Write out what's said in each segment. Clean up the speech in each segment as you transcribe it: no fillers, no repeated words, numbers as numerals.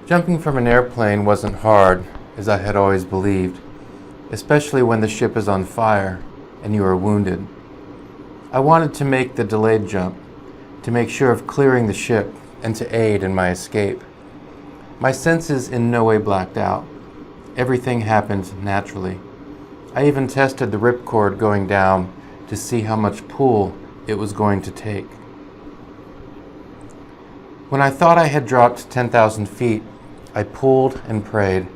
Jumping from an airplane wasn't hard, as I had always believed, especially when the ship is on fire and you are wounded. I wanted to make the delayed jump, to make sure of clearing the ship and to aid in my escape. My senses in no way blacked out. Everything happened naturally. I even tested the ripcord going down to see how much pull it was going to take. When I thought I had dropped 10,000 feet, I pulled and prayed.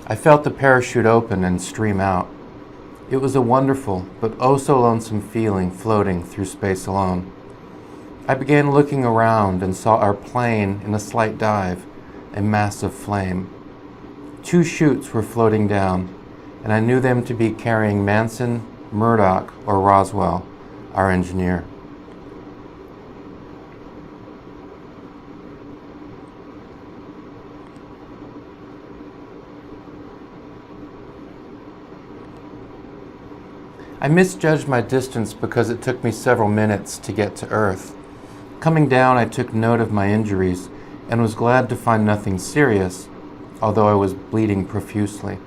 I felt the parachute open and stream out. It was a wonderful but oh so lonesome feeling floating through space alone. I began looking around and saw our plane in a slight dive, a massive flame. 2 chutes were floating down, and I knew them to be carrying Manson, Murdoch, or Roswell, our engineer. I misjudged my distance because it took me several minutes to get to Earth. Coming down, I took note of my injuries and was glad to find nothing serious, although I was bleeding profusely.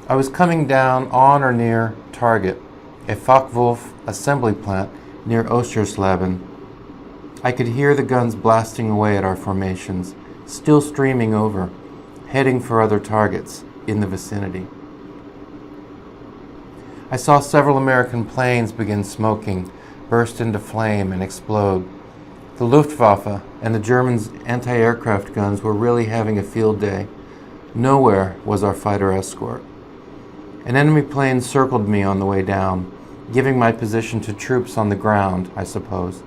I was coming down on or near target, a Focke-Wulf assembly plant near Oschersleben. I could hear the guns blasting away at our formations, still streaming over, heading for other targets in the vicinity. I saw several American planes begin smoking, burst into flame, and explode. The Luftwaffe and the Germans' anti-aircraft guns were really having a field day. Nowhere was our fighter escort. An enemy plane circled me on the way down, giving my position to troops on the ground, I suppose.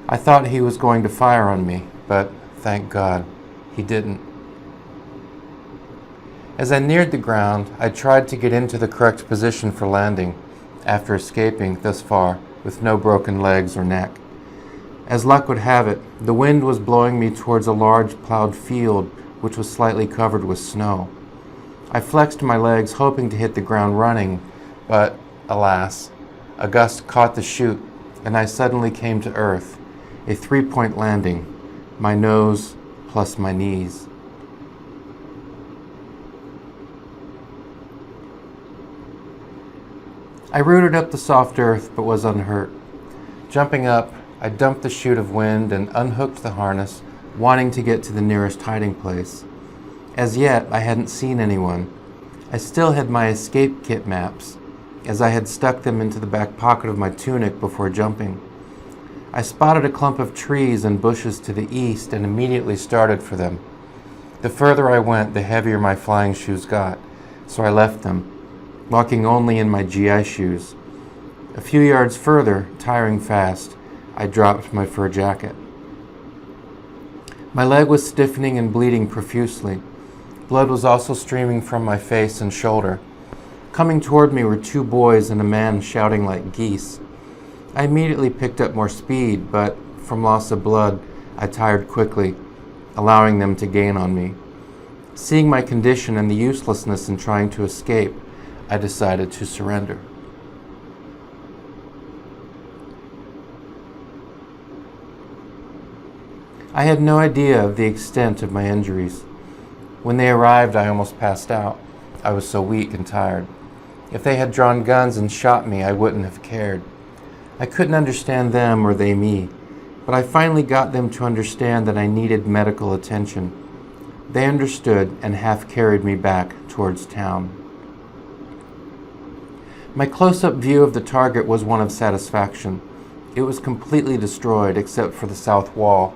I thought he was going to fire on me, but thank God, he didn't. As I neared the ground, I tried to get into the correct position for landing, after escaping, thus far, with no broken legs or neck. As luck would have it, the wind was blowing me towards a large plowed field which was slightly covered with snow. I flexed my legs, hoping to hit the ground running, but, alas, a gust caught the chute, and I suddenly came to earth, a 3-point landing, my nose plus my knees. I rooted up the soft earth, but was unhurt. Jumping up, I dumped the chute of wind and unhooked the harness, wanting to get to the nearest hiding place. As yet, I hadn't seen anyone. I still had my escape kit maps, as I had stuck them into the back pocket of my tunic before jumping. I spotted a clump of trees and bushes to the east and immediately started for them. The further I went, the heavier my flying shoes got, so I left them, walking only in my GI shoes. A few yards further, tiring fast, I dropped my fur jacket. My leg was stiffening and bleeding profusely. Blood was also streaming from my face and shoulder. Coming toward me were 2 boys and a man shouting like geese. I immediately picked up more speed, but from loss of blood, I tired quickly, allowing them to gain on me. Seeing my condition and the uselessness in trying to escape, I decided to surrender. I had no idea of the extent of my injuries. When they arrived, I almost passed out. I was so weak and tired. If they had drawn guns and shot me, I wouldn't have cared. I couldn't understand them or they me, but I finally got them to understand that I needed medical attention. They understood and half carried me back towards town. My close-up view of the target was one of satisfaction. It was completely destroyed except for the south wall,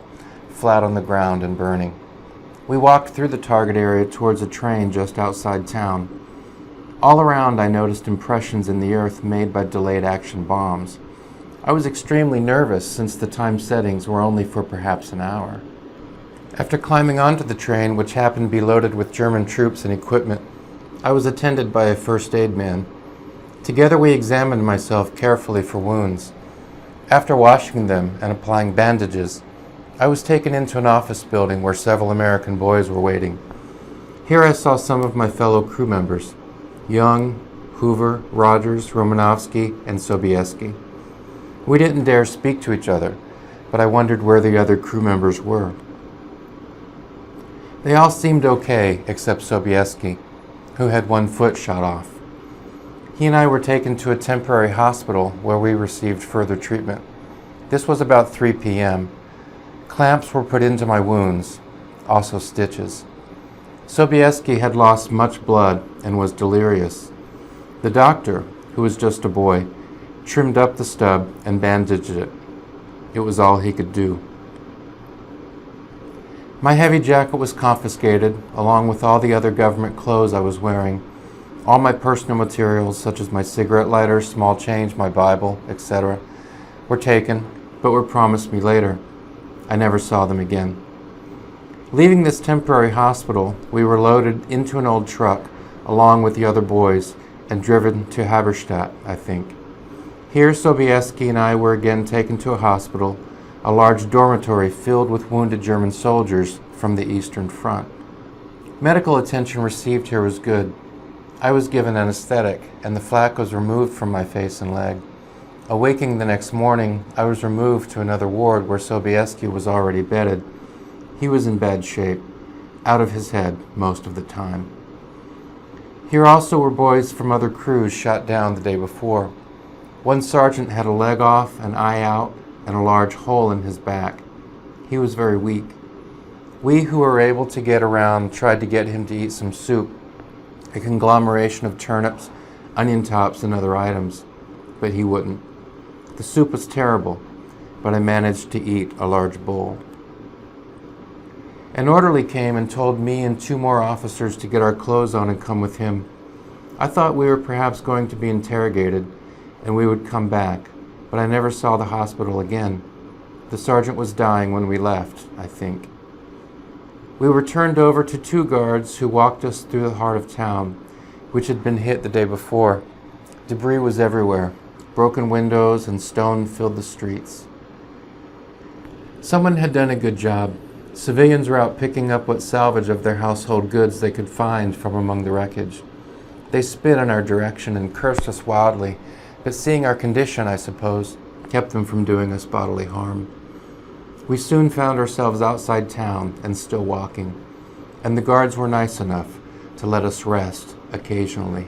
flat on the ground and burning. We walked through the target area towards a train just outside town. All around I noticed impressions in the earth made by delayed action bombs. I was extremely nervous since the time settings were only for perhaps an hour. After climbing onto the train, which happened to be loaded with German troops and equipment, I was attended by a first aid man. Together we examined myself carefully for wounds. After washing them and applying bandages, I was taken into an office building where several American boys were waiting. Here I saw some of my fellow crew members, Young, Hoover, Rogers, Romanovsky, and Sobieski. We didn't dare speak to each other, but I wondered where the other crew members were. They all seemed okay except Sobieski, who had one foot shot off. He and I were taken to a temporary hospital where we received further treatment. This was about 3 p.m. Clamps were put into my wounds, also stitches. Sobieski had lost much blood and was delirious. The doctor, who was just a boy, trimmed up the stub and bandaged it. It was all he could do. My heavy jacket was confiscated, along with all the other government clothes I was wearing. All my personal materials, such as my cigarette lighter, small change, my Bible, etc., were taken, but were promised me later. I never saw them again. Leaving this temporary hospital, we were loaded into an old truck, along with the other boys, and driven to Haberstadt, I think. Here, Sobieski and I were again taken to a hospital, a large dormitory filled with wounded German soldiers from the Eastern Front. Medical attention received here was good. I was given anesthetic, and the flak was removed from my face and leg. Awaking the next morning, I was removed to another ward where Sobieski was already bedded. He was in bad shape, out of his head most of the time. Here also were boys from other crews shot down the day before. One sergeant had a leg off, an eye out, and a large hole in his back. He was very weak. We who were able to get around tried to get him to eat some soup, a conglomeration of turnips, onion tops, and other items, but he wouldn't. The soup was terrible, but I managed to eat a large bowl. An orderly came and told me and 2 more officers to get our clothes on and come with him. I thought we were perhaps going to be interrogated, and we would come back, but I never saw the hospital again. The sergeant was dying when we left, I think. We were turned over to 2 guards who walked us through the heart of town, which had been hit the day before. Debris was everywhere. Broken windows and stone filled the streets. Someone had done a good job. Civilians were out picking up what salvage of their household goods they could find from among the wreckage. They spit in our direction and cursed us wildly, but seeing our condition, I suppose, kept them from doing us bodily harm. We soon found ourselves outside town and still walking, and the guards were nice enough to let us rest occasionally.